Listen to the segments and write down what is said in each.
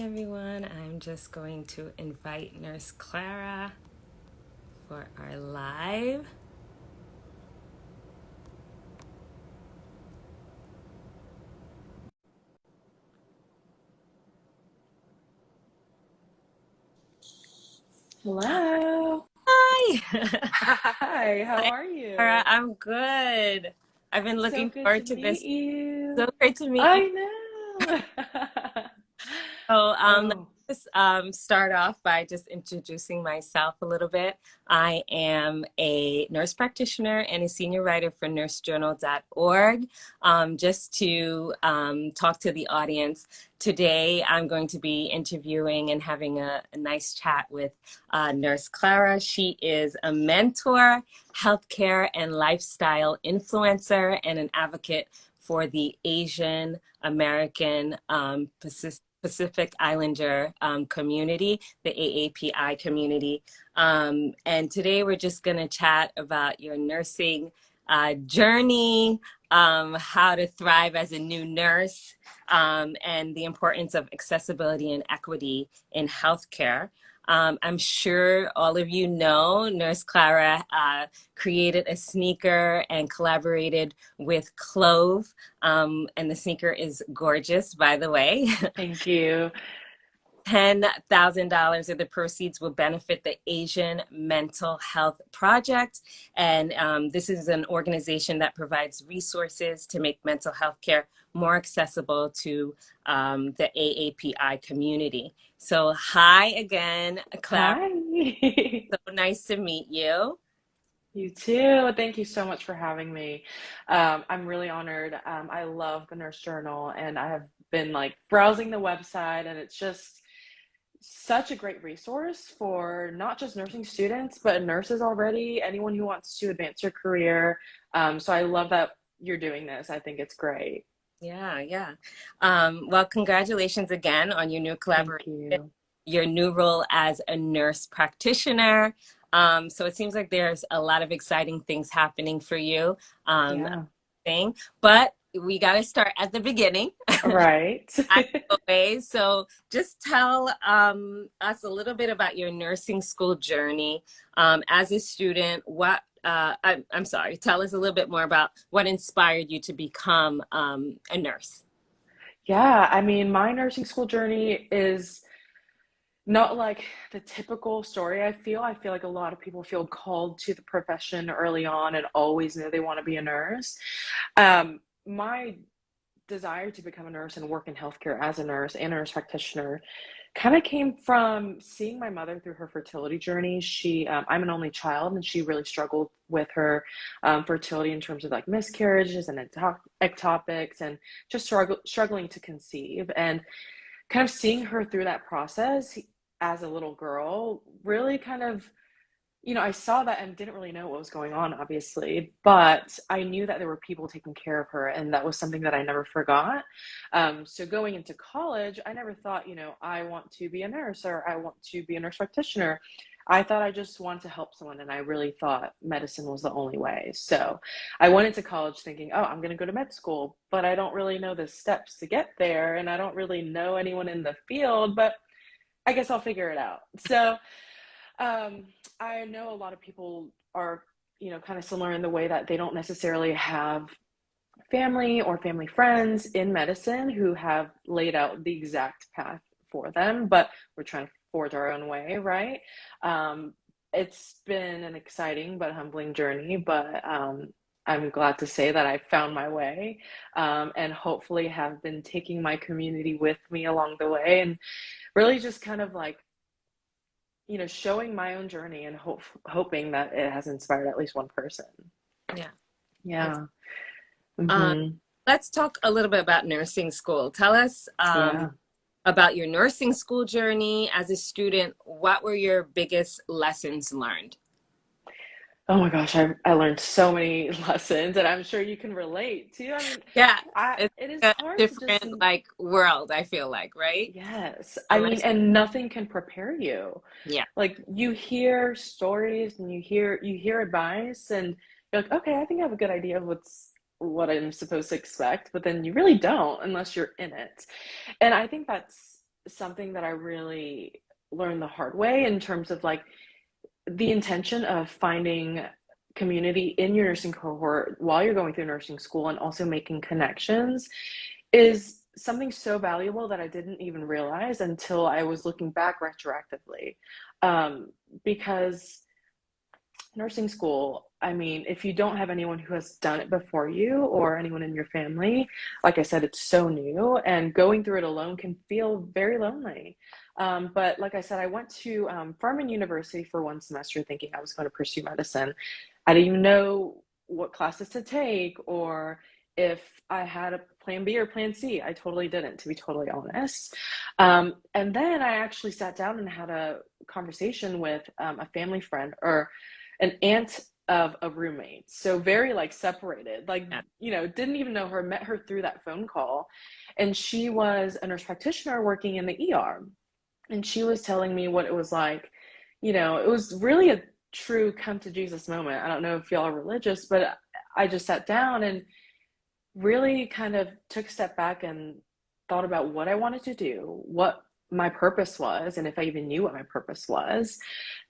everyone. I'm just going to invite Nurse Clara for our live. Hello. Hi. Hi, how Hi, are Clara. you? I'm good. I've been So looking good to forward to meet this. you. So great to meet you. I know. So, let's Oh, just start off by just introducing myself a little bit. I am a nurse practitioner and a senior writer for NurseJournal.org. Just to talk to the audience, today I'm going to be interviewing and having a nice chat with Nurse Clara. She is a mentor, healthcare, and lifestyle influencer, and an advocate for the Asian American Pacific Islander community, the AAPI community. And today we're just going to chat about your nursing journey, how to thrive as a new nurse, and the importance of accessibility and equity in healthcare. I'm sure all of you know Nurse Clara created a sneaker and collaborated with Clove. And the sneaker is gorgeous, by the way. thank you. $10,000 of the proceeds will benefit the Asian Mental Health Project. And this is an organization that provides resources to make mental health care more accessible to the AAPI community. So, hi again, Clara. Hi. So nice to meet you. You too. Thank you so much for having me. I'm really honored. I love the Nurse Journal, and I have been like browsing the website, and it's just such a great resource for not just nursing students, but nurses already, anyone who wants to advance your career. So I love that you're doing this. I think it's great. Yeah, yeah. Well, congratulations again on your new Thank collaboration, you. your new role as a nurse practitioner. So it seems like there's a lot of exciting things happening for you. Um, Yeah. thing, but we got to start at the beginning. Right. As always. So just tell us a little bit about your nursing school journey as a student. I'm sorry, tell us a little bit more about what inspired you to become a nurse. Yeah, I mean, my nursing school journey is not like the typical story. I feel like a lot of people feel called to the profession early on and always know they want to be a nurse. My desire to become a nurse and work in healthcare as a nurse and a nurse practitioner kind of came from seeing my mother through her fertility journey. I'm an only child, and she really struggled with her fertility in terms of like miscarriages and ectopics, and just struggling to conceive. And kind of seeing her through that process as a little girl really kind of, I saw that and didn't really know what was going on, obviously, but I knew that there were people taking care of her, and that was something that I never forgot. So going into college, I never thought, I want to be a nurse or I want to be a nurse practitioner. I thought I just wanted to help someone, and I really thought medicine was the only way. So I went into college thinking, oh, I'm going to go to med school, but I don't really know the steps to get there, and I don't really know anyone in the field, but I guess I'll figure it out. So um, I know a lot of people are, kind of similar in the way that they don't necessarily have family or family friends in medicine who have laid out the exact path for them, but we're trying to forge our own way, right? It's been an exciting but humbling journey, but I'm glad to say that I found my way, and hopefully have been taking my community with me along the way, and really just kind of like, showing my own journey and hoping that it has inspired at least one person. Yeah. That's, Yeah. um, Hmm. let's talk a little bit about nursing school. Tell us Yeah. about your nursing school journey as a student. What were your biggest lessons learned? Oh my gosh, I learned so many lessons, and I'm sure you can relate too. I mean, Yeah, I it's it is a hard to just different like world, I feel like, right? yes. I mean, Unless, and nothing can prepare you. yeah, Like you hear stories and you hear advice, and you're like, okay, I think I have a good idea of what I'm supposed to expect, but then you really don't unless you're in it. And I think that's something that I really learned the hard way in terms of like the intention of finding community in your nursing cohort while you're going through nursing school and also making connections is something so valuable that I didn't even realize until I was looking back retroactively. Because nursing school, I mean, if you don't have anyone who has done it before you or anyone in your family, like I said, it's so new and going through it alone can feel very lonely. But like I said, I went to Furman University for one semester thinking I was going to pursue medicine. I didn't even know what classes to take or if I had a plan B or plan C. I totally didn't, to be totally honest. And then I actually sat down and had a conversation with a family friend or an aunt of a roommate. So very like separated, like, you know, didn't even know her, met her through that phone call. And she was a nurse practitioner working in the ER. And she was telling me what it was like. You know, it was really a true come to Jesus moment. I don't know if y'all are religious, but I just sat down and really kind of took a step back and thought about what I wanted to do, what my purpose was, and if I even knew what my purpose was,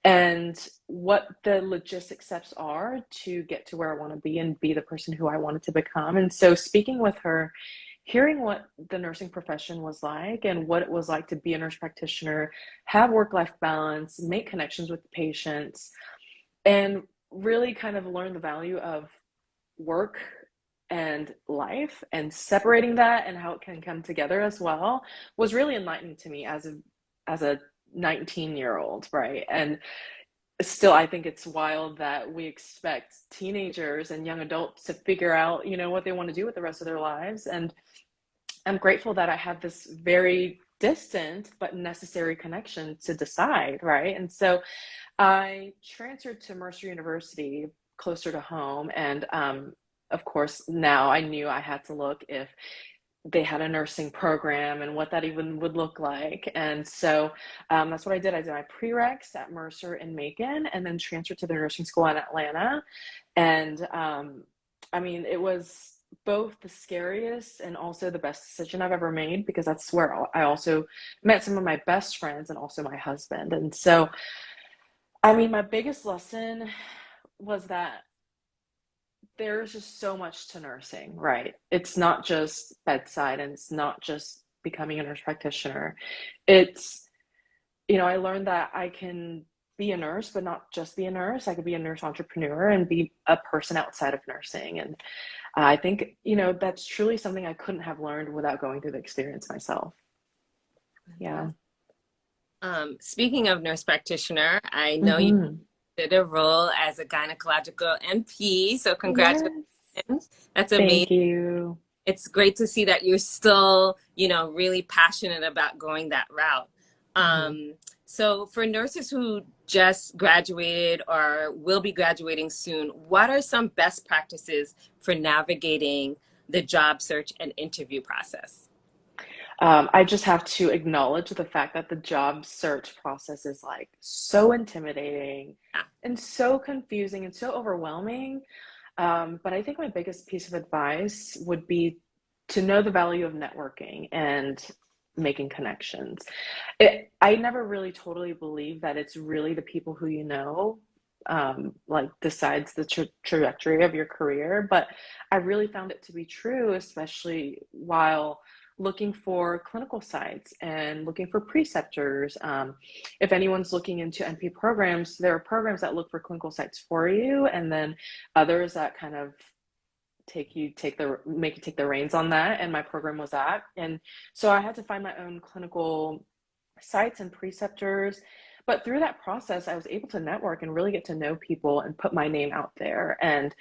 and what the logistic steps are to get to where I want to be and be the person who I wanted to become. And so speaking with her, hearing what the nursing profession was like and what it was like to be a nurse practitioner, have work-life balance, make connections with the patients, and really kind of learn the value of work and life and separating that and how it can come together as well was really enlightening to me as a 19-year-old, right? And still I think it's wild that we expect teenagers and young adults to figure out, you know, what they want to do with the rest of their lives. And I'm grateful that I have this very distant but necessary connection to decide, right? And so I transferred to Mercer University closer to home. And of course, now I knew I had to look if they had a nursing program and what that even would look like. And so that's what I did. I did my prereqs at Mercer in Macon and then transferred to the nursing school in Atlanta. And I mean, it was both the scariest and also the best decision I've ever made because that's where I also met some of my best friends and also my husband. And so, I mean, my biggest lesson was that there's just so much to nursing, right? It's not just bedside and it's not just becoming a nurse practitioner. It's, you know, I learned that I can be a nurse, but not just be a nurse. I could be a nurse entrepreneur and be a person outside of nursing. And I think, you know, that's truly something I couldn't have learned without going through the experience myself. Yeah. Speaking of nurse practitioner, I know you Mm-hmm. did a role as a gynecological NP, so congratulations. Yes. That's amazing. Thank you. It's great to see that you're still, you know, really passionate about going that route. Mm-hmm. So for nurses who just graduated or will be graduating soon, what are some best practices for navigating the job search and interview process? I just have to acknowledge the fact that the job search process is like so intimidating Yeah. and so confusing and so overwhelming. But I think my biggest piece of advice would be to know the value of networking and making connections. I never really totally believe that it's really the people who you know, like decides the trajectory of your career. But I really found it to be true, especially while looking for clinical sites and looking for preceptors. If anyone's looking into NP programs, there are programs that look for clinical sites for you, and then others that kind of make you take the reins on that. And my program was that. And so I had to find my own clinical sites and preceptors. But through that process, I was able to network and really get to know people and put my name out there. And,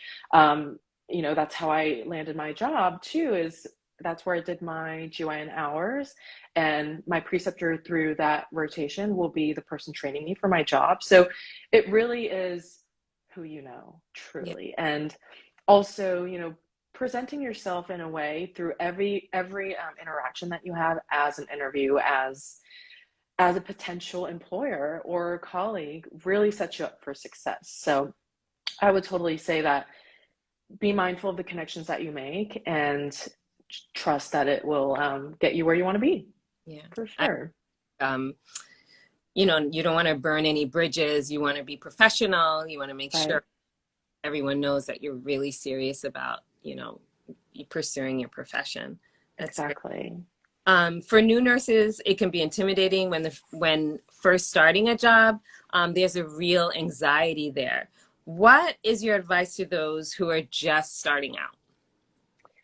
you know, that's how I landed my job too, is that's where I did my GYN hours. And my preceptor through that rotation will be the person training me for my job. So it really is who you know, Yeah. truly. And also, you know, presenting yourself in a way through every interaction that you have as an interview, as a potential employer or colleague really sets you up for success. So I would totally say that be mindful of the connections that you make and trust that it will get you where you want to be, Yeah. for sure. um, you know, you don't want to burn any bridges. You want to be professional. You want to make Right. sure everyone knows that you're really serious about, you know, pursuing your profession. That's great. Exactly. For new nurses, it can be intimidating when first starting a job. There's a real anxiety there. What is your advice to those who are just starting out?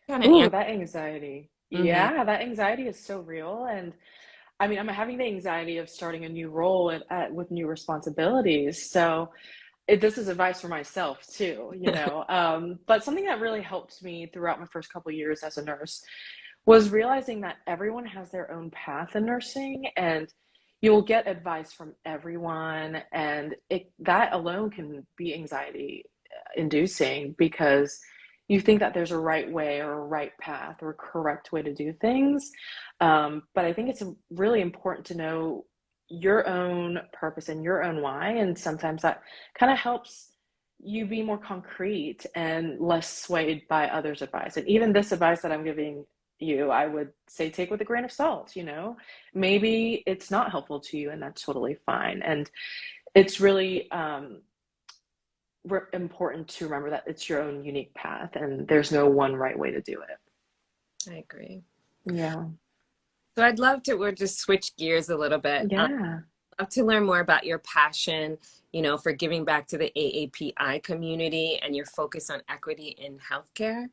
Kind of Ooh, answer. that anxiety. Hmm. Yeah, that anxiety is so real. And I mean, I'm having the anxiety of starting a new role with new responsibilities. So this is advice for myself too, you know. But something that really helped me throughout my first couple of years as a nurse was realizing that everyone has their own path in nursing, and you'll get advice from everyone, and that alone can be anxiety inducing because you think that there's a right way or a right path or a correct way to do things. But I think it's really important to know your own purpose and your own why, and sometimes that kind of helps you be more concrete and less swayed by others' advice. And even this advice that I'm giving you, I would say take with a grain of salt, you know. Maybe it's not helpful to you, and that's totally fine. And it's really important to remember that it's your own unique path, and there's no one right way to do it. I agree. Yeah. So I'd love to, we'll just switch gears a little bit. Yeah. Love to learn more about your passion, you know, for giving back to the AAPI community and your focus on equity in healthcare.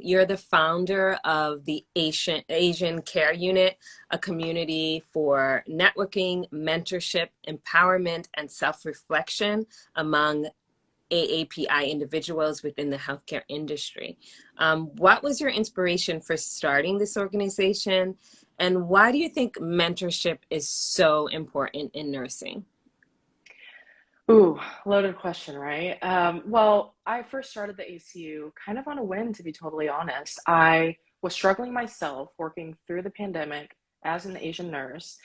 You're the founder of the Asian Care Unit, a community for networking, mentorship, empowerment, and self-reflection among AAPI individuals within the healthcare industry. What was your inspiration for starting this organization? And why do you think mentorship is so important in nursing? Ooh, loaded question, right? Well, I first started the ACU kind of on a whim, to be totally honest. I was struggling myself working through the pandemic as an Asian nurse,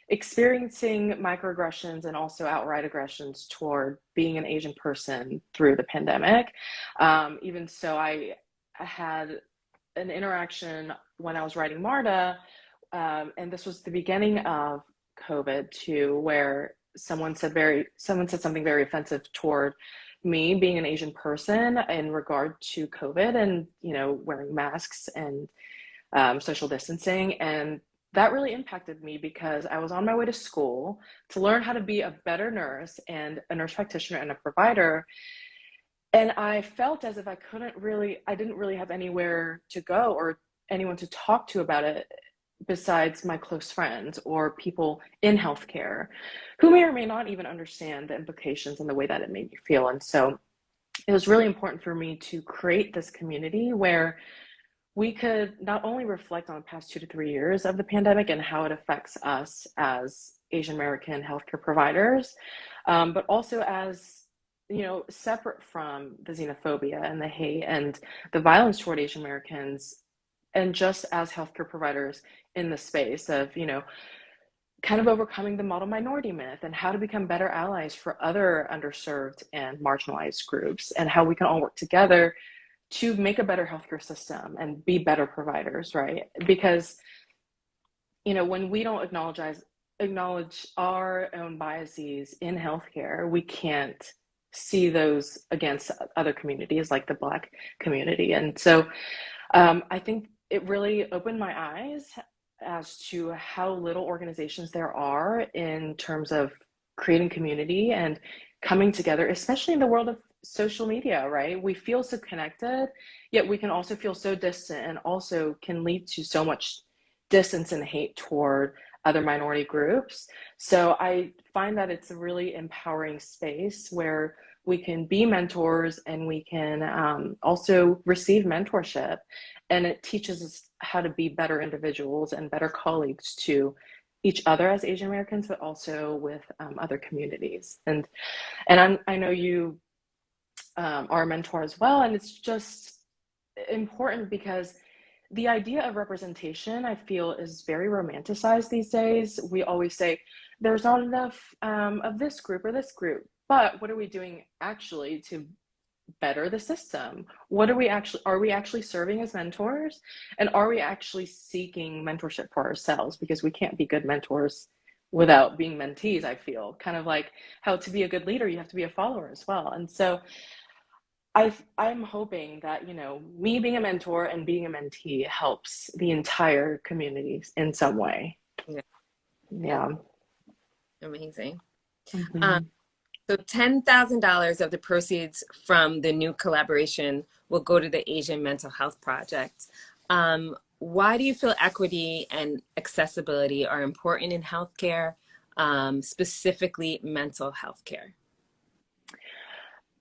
experiencing microaggressions and also outright aggressions toward being an Asian person through the pandemic. Even so, I had an interaction when I was writing MARTA, and this was the beginning of COVID too, where someone said something very offensive toward me being an Asian person in regard to COVID and wearing masks and social distancing. And that really impacted me because I was on my way to school to learn how to be a better nurse and a nurse practitioner and a provider. And I felt as if I didn't really have anywhere to go or anyone to talk to about it besides my close friends or people in healthcare who may or may not even understand the implications and the way that it made me feel. And so it was really important for me to create this community where we could not only reflect on the past 2 to 3 years of the pandemic and how it affects us as Asian American healthcare providers, but also as separate from the xenophobia and the hate and the violence toward Asian Americans, and just as healthcare providers in the space of, kind of overcoming the model minority myth and how to become better allies for other underserved and marginalized groups, and how we can all work together to make a better healthcare system and be better providers, right? Because, when we don't acknowledge our own biases in healthcare, we can't see those against other communities like the Black community. And so I think it really opened my eyes as to how little organizations there are in terms of creating community and coming together, especially in the world of social media, right? We feel so connected, yet we can also feel so distant, and also can lead to so much distance and hate toward other minority groups. So I find that it's a really empowering space where we can be mentors and we can also receive mentorship. And it teaches us how to be better individuals and better colleagues to each other as Asian Americans, but also with other communities. And I know you are a mentor as well. And it's just important because the idea of representation, I feel, is very romanticized these days. We always say there's not enough of this group or this group. But what are we doing actually to better the system? Are we actually serving as mentors? And are we actually seeking mentorship for ourselves? Because we can't be good mentors without being mentees, I feel. Kind of like how to be a good leader, you have to be a follower as well. And so I'm hoping that, me being a mentor and being a mentee helps the entire community in some way. Yeah, Yeah. amazing. Um, Mhm. so $10,000 of the proceeds from the new collaboration will go to the Asian Mental Health Project. Why do you feel equity and accessibility are important in healthcare, specifically mental health care?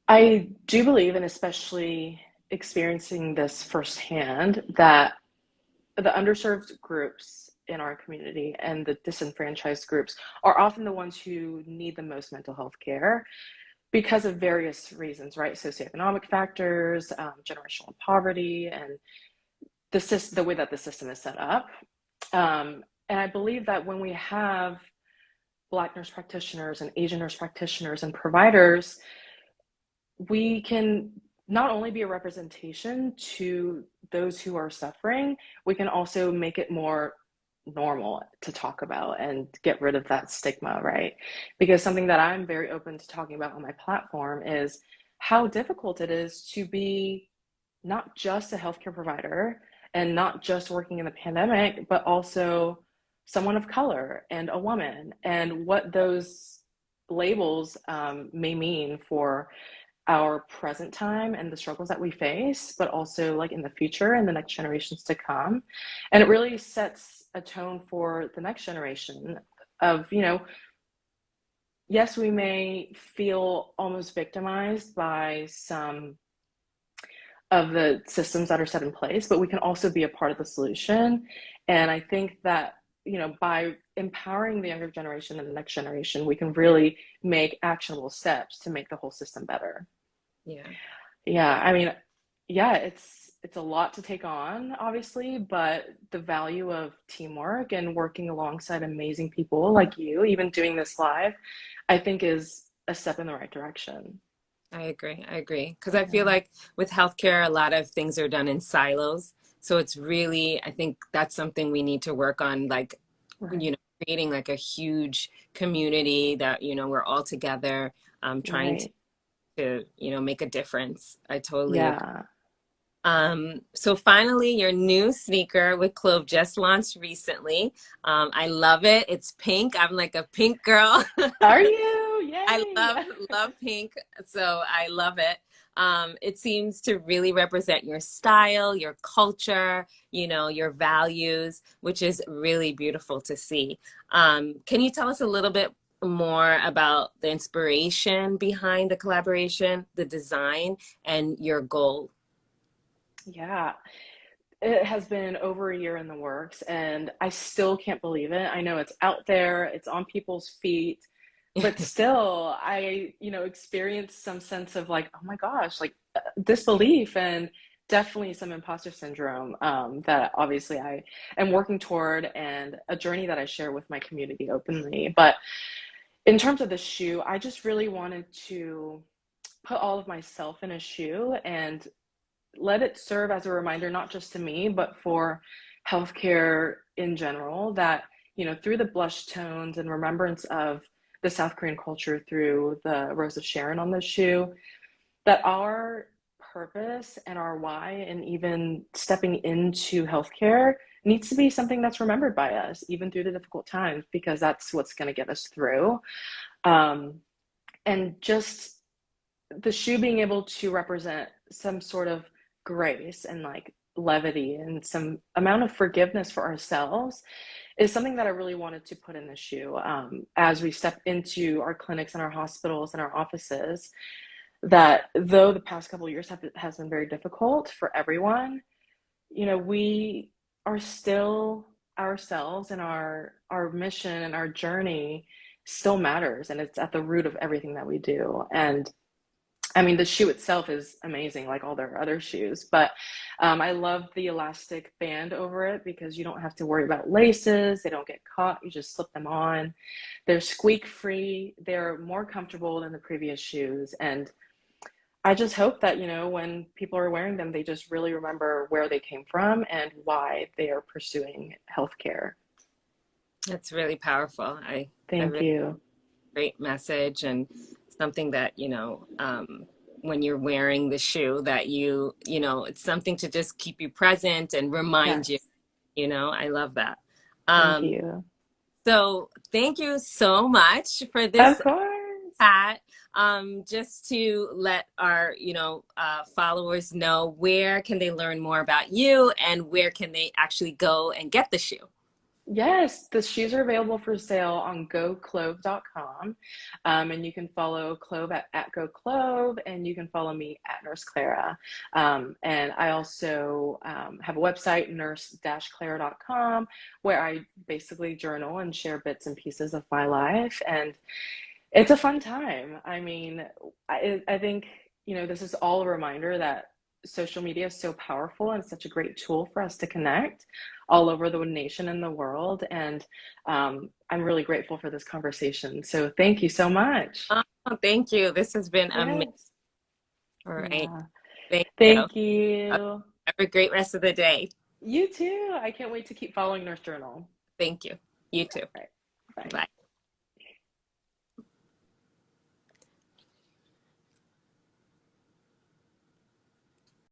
I do believe, and especially experiencing this firsthand, that the underserved groups in our community and the disenfranchised groups are often the ones who need the most mental health care because of various reasons, right? Socioeconomic factors, generational poverty, and the way that the system is set up. And I believe that when we have Black nurse practitioners and Asian nurse practitioners and providers, we can not only be a representation to those who are suffering, we can also make it more normal to talk about and get rid of that stigma, right? Because something that I'm very open to talking about on my platform is how difficult it is to be not just a healthcare provider and not just working in the pandemic, but also someone of color and a woman, and what those labels may mean for our present time and the struggles that we face, but also like in the future and the next generations to come. And it really sets a tone for the next generation of, yes, we may feel almost victimized by some of the systems that are set in place, but we can also be a part of the solution. And I think that, by empowering the younger generation and the next generation, we can really make actionable steps to make the whole system better. Yeah. Yeah, I mean, yeah, it's a lot to take on, obviously, but the value of teamwork and working alongside amazing people like you, even doing this live, I think is a step in the right direction. I agree. I agree. Because I feel Yeah, like with healthcare, a lot of things are done in silos. So it's really, I think that's something we need to work on, like, right, creating like a huge community that, we're all together, trying right. to, make a difference. I totally agree. Yeah. So finally, your new sneaker with Clove just launched recently. I love it. It's pink. I'm like a pink girl. Are you? I Yay. love pink, so I love it. It seems to really represent your style, your culture, your values, which is really beautiful to see. Can you tell us a little bit more about the inspiration behind the collaboration, the design, and your goal? Yeah. It has been over a year in the works, and I still can't believe it. I know it's out there, it's on people's feet, but still, experienced some sense of like, oh my gosh, like disbelief and definitely some imposter syndrome that obviously I am working toward, and a journey that I share with my community openly. But in terms of the shoe, I just really wanted to put all of myself in a shoe and let it serve as a reminder, not just to me, but for healthcare in general, that, through the blush tones and remembrance of the South Korean culture through the Rose of Sharon on the shoe, that our purpose and our why, and even stepping into healthcare, needs to be something that's remembered by us, even through the difficult times, because that's what's going to get us through. Um, and just the shoe being able to represent some sort of grace and like levity and some amount of forgiveness for ourselves is something that I really wanted to put in the shoe as we step into our clinics and our hospitals and our offices. That though the past couple of years has been very difficult for everyone, we are still ourselves, and our mission and our journey still matters, and it's at the root of everything that we do. And I mean, the shoe itself is amazing, like all their other shoes, but I love the elastic band over it because you don't have to worry about laces. They don't get caught. You just slip them on. They're squeak free. They're more comfortable than the previous shoes. And I just hope that, when people are wearing them, they just really remember where they came from and why they are pursuing healthcare. That's really powerful. I Thank really you. great message, and something that, when you're wearing the shoe, that it's something to just keep you present and remind you, Yes. I love that. Thank Um, you. so thank you so much for Of this course. chat. Just to let our, followers know, where can they learn more about you and where can they actually go and get the shoe? Yes, the shoes are available for sale on goclove.com. And you can follow Clove at GoClove, and you can follow me at Nurse Clara. And I also have a website, nurse-clara.com, where I basically journal and share bits and pieces of my life. And it's a fun time. I mean, I think, this is all a reminder that social media is so powerful and such a great tool for us to connect all over the nation and the world. And I'm really grateful for this conversation. So thank you so much. Oh, thank you. This has been amazing. Yes. All right. Yeah. Thank you. Thank you. Have a great rest of the day. You too. I can't wait to keep following Nurse Journal. Thank you. You too. All right. Bye. Bye.